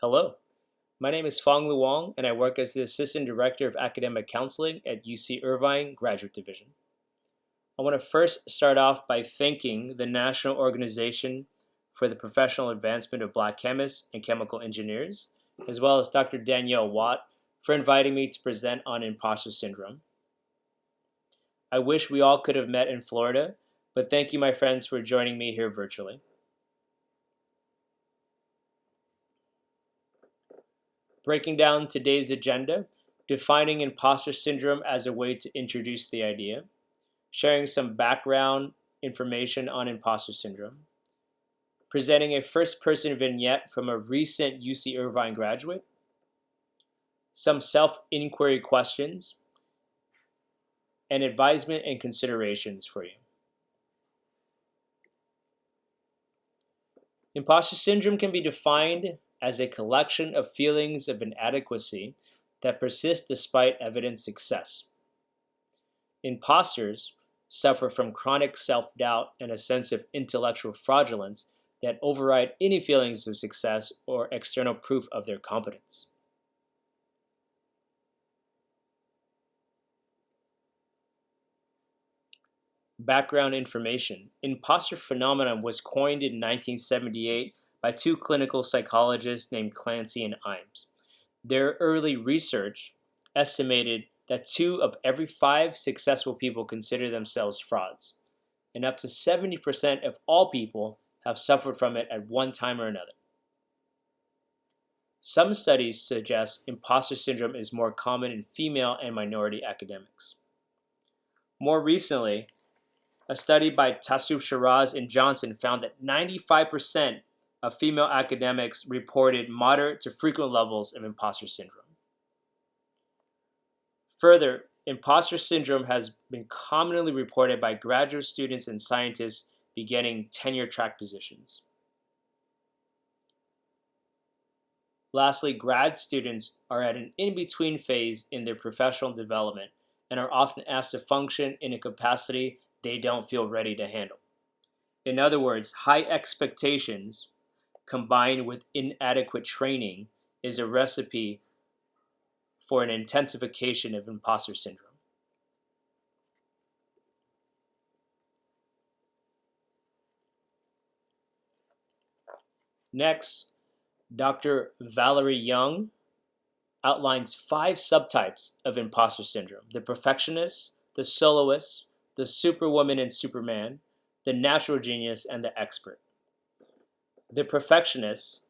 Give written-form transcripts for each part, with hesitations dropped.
Hello, my name is Phong Luong, and I work as the Assistant Director of Academic Counseling at UC Irvine Graduate Division. I want to first start off by thanking the National Organization for the Professional Advancement of Black Chemists and Chemical Engineers, as well as Dr. Danielle Watt, for inviting me to present on imposter syndrome. I wish we all could have met in Florida, but thank you, my friends, for joining me here virtually. Breaking down today's agenda, defining imposter syndrome as a way to introduce the idea, sharing some background information on imposter syndrome, presenting a first-person vignette from a recent UC Irvine graduate, some self-inquiry questions, and advisement and considerations for you. Imposter syndrome can be defined as a collection of feelings of inadequacy that persist despite evident success. Imposters suffer from chronic self-doubt and a sense of intellectual fraudulence that override any feelings of success or external proof of their competence. Background information. Imposter phenomenon was coined in 1978 by two clinical psychologists named Clancy and Imes. Their early research estimated that 2 of every 5 successful people consider themselves frauds, and up to 70% of all people have suffered from it at one time or another. Some studies suggest imposter syndrome is more common in female and minority academics. More recently, a study by Tassouf Shiraz and Johnson found that 95% of female academics reported moderate to frequent levels of imposter syndrome. Further, imposter syndrome has been commonly reported by graduate students and scientists beginning tenure-track positions. Lastly, grad students are at an in-between phase in their professional development and are often asked to function in a capacity they don't feel ready to handle. In other words, high expectations combined with inadequate training is a recipe for an intensification of imposter syndrome. Next, Dr. Valerie Young outlines 5 subtypes of imposter syndrome: the perfectionist, the soloist, the superwoman and superman, the natural genius, and the expert. The perfectionist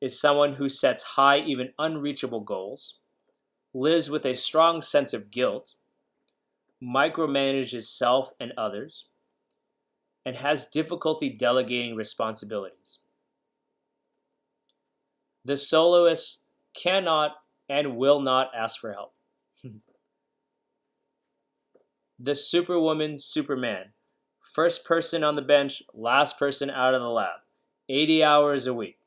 is someone who sets high, even unreachable goals, lives with a strong sense of guilt, micromanages self and others, and has difficulty delegating responsibilities. The soloist cannot and will not ask for help. The superwoman, superman, first person on the bench, last person out of the lab, 80 hours a week.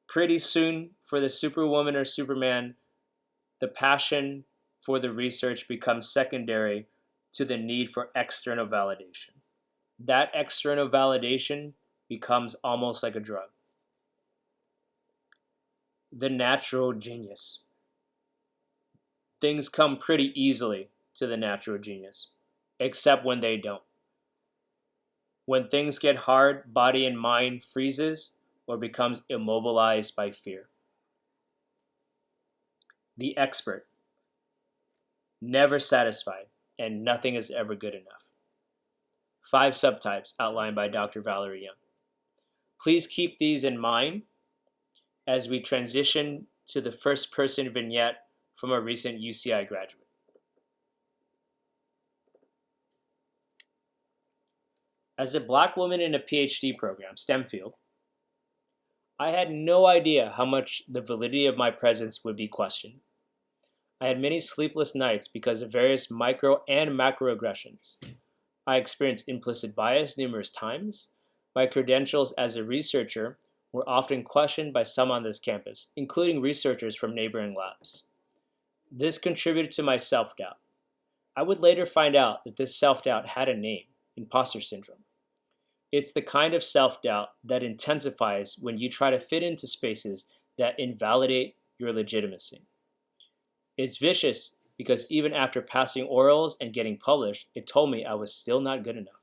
Pretty soon, for the superwoman or superman, the passion for the research becomes secondary to the need for external validation. That external validation becomes almost like a drug. The natural genius. Things come pretty easily to the natural genius, except when they don't. When things get hard, body and mind freezes or becomes immobilized by fear. The expert. Never satisfied, and nothing is ever good enough. 5 subtypes outlined by Dr. Valerie Young. Please keep these in mind as we transition to the first-person vignette from a recent UCI graduate. As a Black woman in a PhD program, STEM field, I had no idea how much the validity of my presence would be questioned. I had many sleepless nights because of various micro and macroaggressions. I experienced implicit bias numerous times. My credentials as a researcher were often questioned by some on this campus, including researchers from neighboring labs. This contributed to my self-doubt. I would later find out that this self-doubt had a name: imposter syndrome. It's the kind of self-doubt that intensifies when you try to fit into spaces that invalidate your legitimacy. It's vicious because even after passing orals and getting published, it told me I was still not good enough.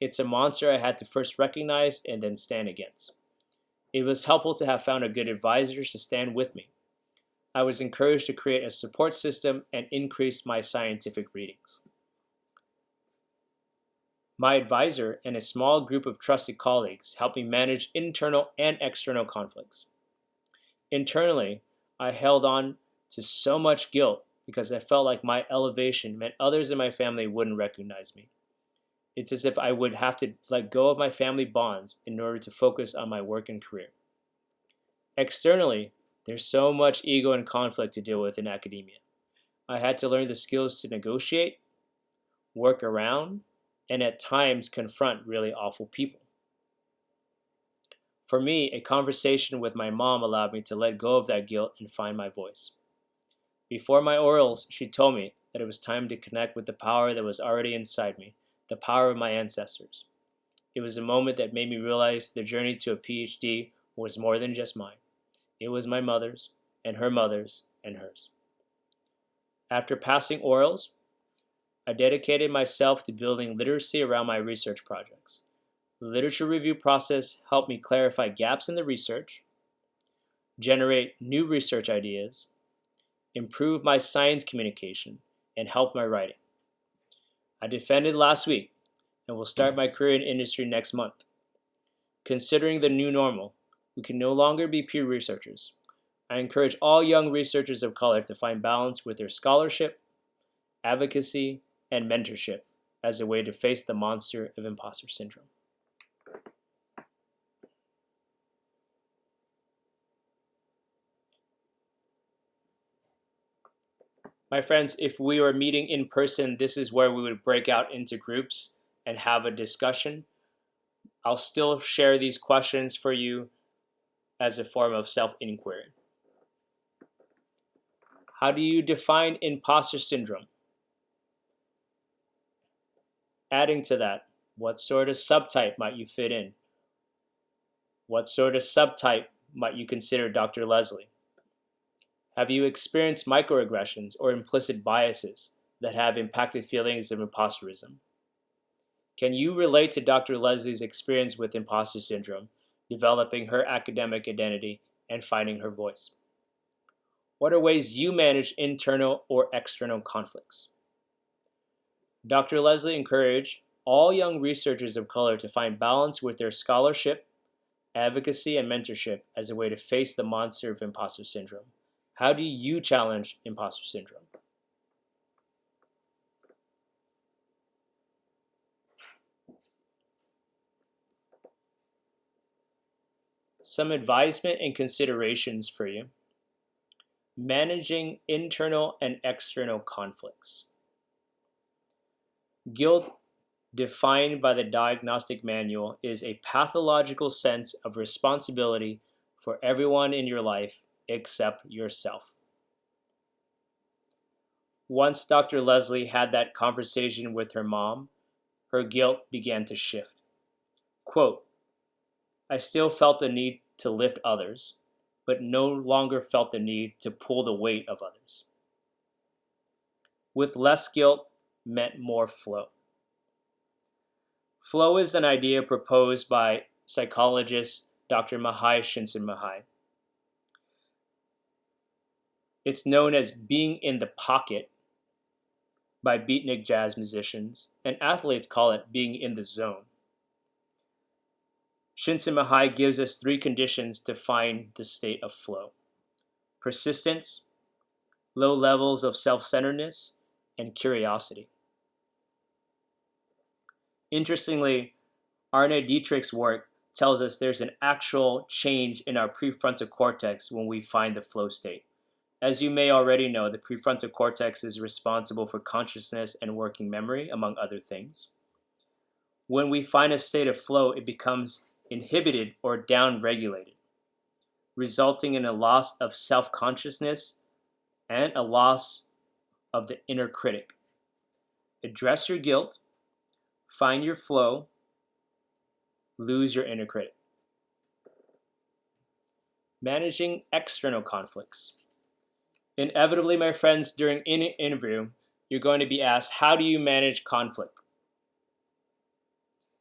It's a monster I had to first recognize and then stand against. It was helpful to have found a good advisor to stand with me. I was encouraged to create a support system and increase my scientific readings. My advisor and a small group of trusted colleagues helped me manage internal and external conflicts. Internally, I held on to so much guilt because I felt like my elevation meant others in my family wouldn't recognize me. It's as if I would have to let go of my family bonds in order to focus on my work and career. Externally, there's so much ego and conflict to deal with in academia. I had to learn the skills to negotiate, work around, and at times confront really awful people. For me, a conversation with my mom allowed me to let go of that guilt and find my voice. Before my orals, she told me that it was time to connect with the power that was already inside me, the power of my ancestors. It was a moment that made me realize the journey to a PhD was more than just mine. It was my mother's, and her mother's, and hers. After passing orals, I dedicated myself to building literacy around my research projects. The literature review process helped me clarify gaps in the research, generate new research ideas, improve my science communication, and help my writing. I defended last week and will start my career in industry next month. Considering the new normal, we can no longer be peer researchers. I encourage all young researchers of color to find balance with their scholarship, advocacy, and mentorship as a way to face the monster of imposter syndrome. My friends, if we were meeting in person, this is where we would break out into groups and have a discussion. I'll still share these questions for you as a form of self-inquiry. How do you define imposter syndrome? Adding to that, what sort of subtype might you fit in? What sort of subtype might you consider Dr. Leslie? Have you experienced microaggressions or implicit biases that have impacted feelings of imposterism? Can you relate to Dr. Leslie's experience with imposter syndrome, developing her academic identity and finding her voice? What are ways you manage internal or external conflicts? Dr. Leslie encouraged all young researchers of color to find balance with their scholarship, advocacy, and mentorship as a way to face the monster of imposter syndrome. How do you challenge imposter syndrome? Some advisement and considerations for you. Managing internal and external conflicts. Guilt, defined by the diagnostic manual, is a pathological sense of responsibility for everyone in your life except yourself. Once Dr. Leslie had that conversation with her mom, her guilt began to shift. Quote, I still felt the need to lift others, but no longer felt the need to pull the weight of others. With less guilt meant more flow. Flow is an idea proposed by psychologist Dr. Csikszentmihalyi. It's known as being in the pocket by beatnik jazz musicians, and athletes call it being in the zone. Csikszentmihalyi gives us 3 conditions to find the state of flow: persistence, low levels of self-centeredness, and curiosity. Interestingly, Arne Dietrich's work tells us there's an actual change in our prefrontal cortex when we find the flow state. As you may already know, the prefrontal cortex is responsible for consciousness and working memory, among other things. When we find a state of flow, it becomes inhibited or down-regulated, resulting in a loss of self-consciousness and a loss of the inner critic. Address your guilt, find your flow, lose your inner critic. Managing external conflicts. Inevitably, my friends, during any interview, you're going to be asked, how do you manage conflict?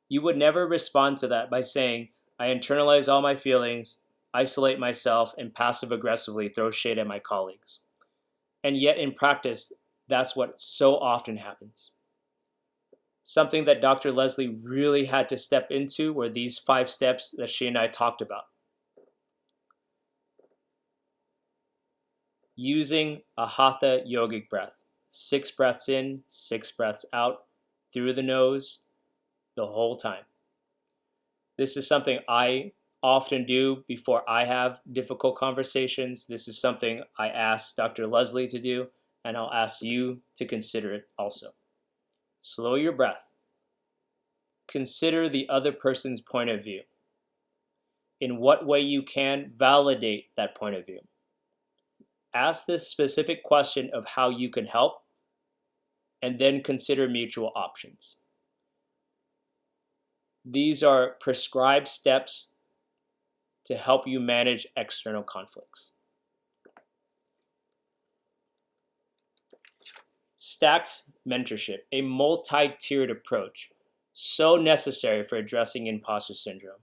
You would never respond to that by saying, I internalize all my feelings, isolate myself, and passive-aggressively throw shade at my colleagues. And yet, in practice, that's what so often happens. Something that Dr. Leslie really had to step into were these 5 steps that she and I talked about. Using a hatha yogic breath. 6 breaths in, 6 breaths out, through the nose, the whole time. This is something I often do before I have difficult conversations. This is something I ask Dr. Leslie to do, and I'll ask you to consider it also. Slow your breath. Consider the other person's point of view. In what way you can validate that point of view. Ask this specific question of how you can help, and then consider mutual options. These are prescribed steps to help you manage external conflicts. Stacked mentorship, a multi-tiered approach, so necessary for addressing imposter syndrome.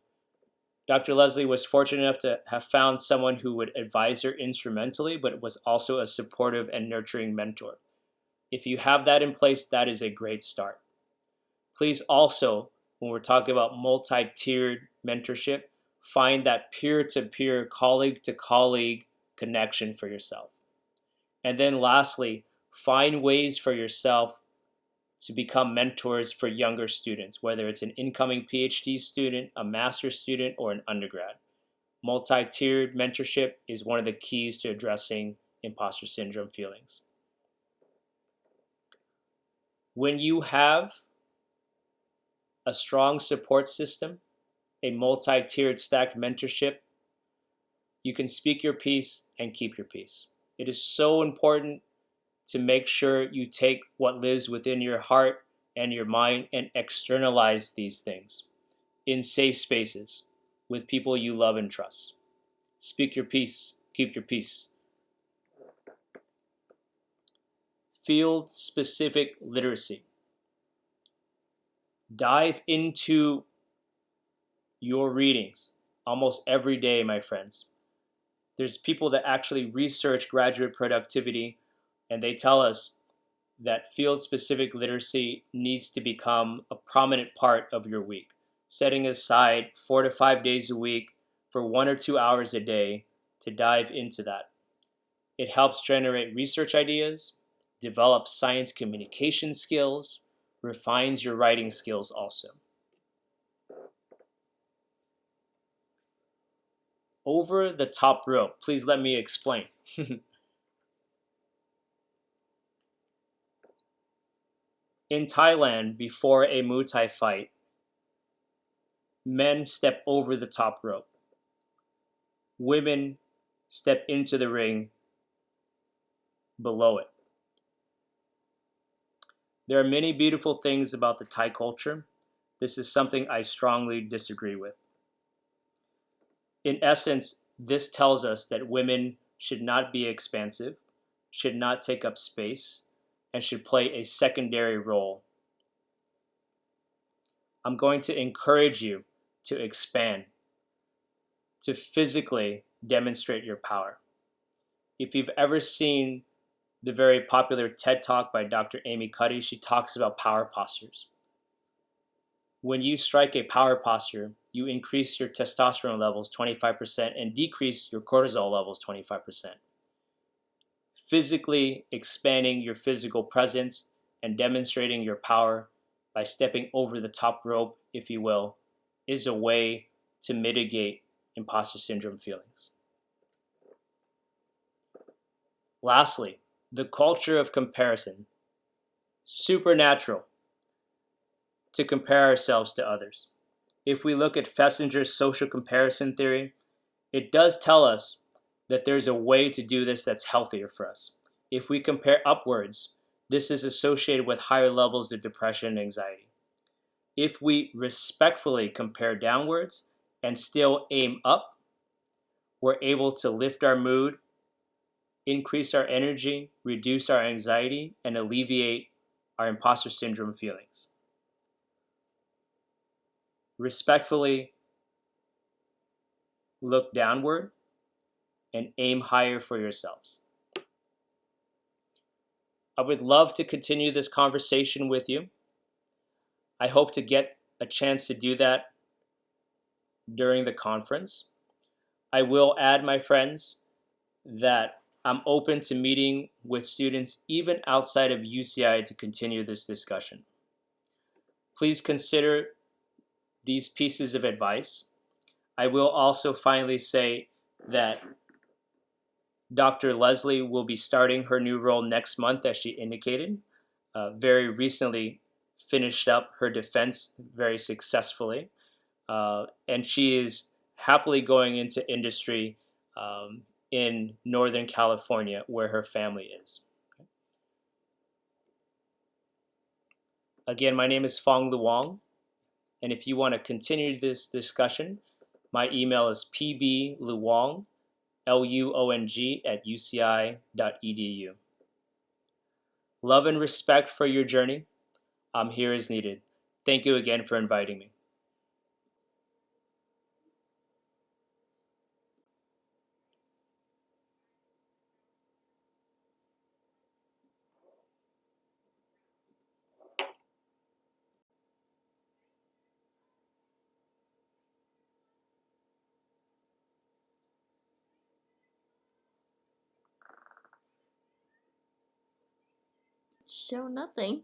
Dr. Leslie was fortunate enough to have found someone who would advise her instrumentally, but was also a supportive and nurturing mentor. If you have that in place, that is a great start. Please also, when we're talking about multi-tiered mentorship, find that peer-to-peer, colleague-to-colleague connection for yourself. And then lastly, find ways for yourself to become mentors for younger students, whether it's an incoming PhD student, a master's student, or an undergrad. Multi-tiered mentorship is one of the keys to addressing imposter syndrome feelings. When you have a strong support system, a multi-tiered stacked mentorship, you can speak your piece and keep your peace. It is so important to make sure you take what lives within your heart and your mind and externalize these things in safe spaces with people you love and trust. Speak your piece, keep your peace. Field-specific literacy. Dive into your readings almost every day, my friends. There's people that actually research graduate productivity, and they tell us that field-specific literacy needs to become a prominent part of your week. Setting aside 4 to 5 days a week for 1 or 2 hours a day to dive into that. It helps generate research ideas, develop science communication skills, refines your writing skills also. Over the top rope, please let me explain. In Thailand, before a Muay Thai fight, men step over the top rope. Women step into the ring below it. There are many beautiful things about the Thai culture. This is something I strongly disagree with. In essence, this tells us that women should not be expansive, should not take up space, and should play a secondary role. I'm going to encourage you to expand, to physically demonstrate your power. If you've ever seen the very popular TED Talk by Dr. Amy Cuddy, she talks about power postures. When you strike a power posture, you increase your testosterone levels 25% and decrease your cortisol levels 25%. Physically expanding your physical presence and demonstrating your power by stepping over the top rope, if you will, is a way to mitigate imposter syndrome feelings. Lastly, the culture of comparison. Supernatural to compare ourselves to others. If we look at Fessinger's social comparison theory, it does tell us that there's a way to do this that's healthier for us. If we compare upwards, this is associated with higher levels of depression and anxiety. If we respectfully compare downwards and still aim up, we're able to lift our mood, increase our energy, reduce our anxiety, and alleviate our imposter syndrome feelings. Respectfully look downward and aim higher for yourselves. I would love to continue this conversation with you. I hope to get a chance to do that during the conference. I will add, my friends, that I'm open to meeting with students even outside of UCI to continue this discussion. Please consider these pieces of advice. I will also finally say that Dr. Leslie will be starting her new role next month, as she indicated. Very recently finished up her defense very successfully. And she is happily going into industry in Northern California, where her family is. Again, my name is Phong Luong, and if you want to continue this discussion, my email is pbluong, Luong, @uci.edu. Love and respect for your journey. I'm here as needed. Thank you again for inviting me. Show nothing.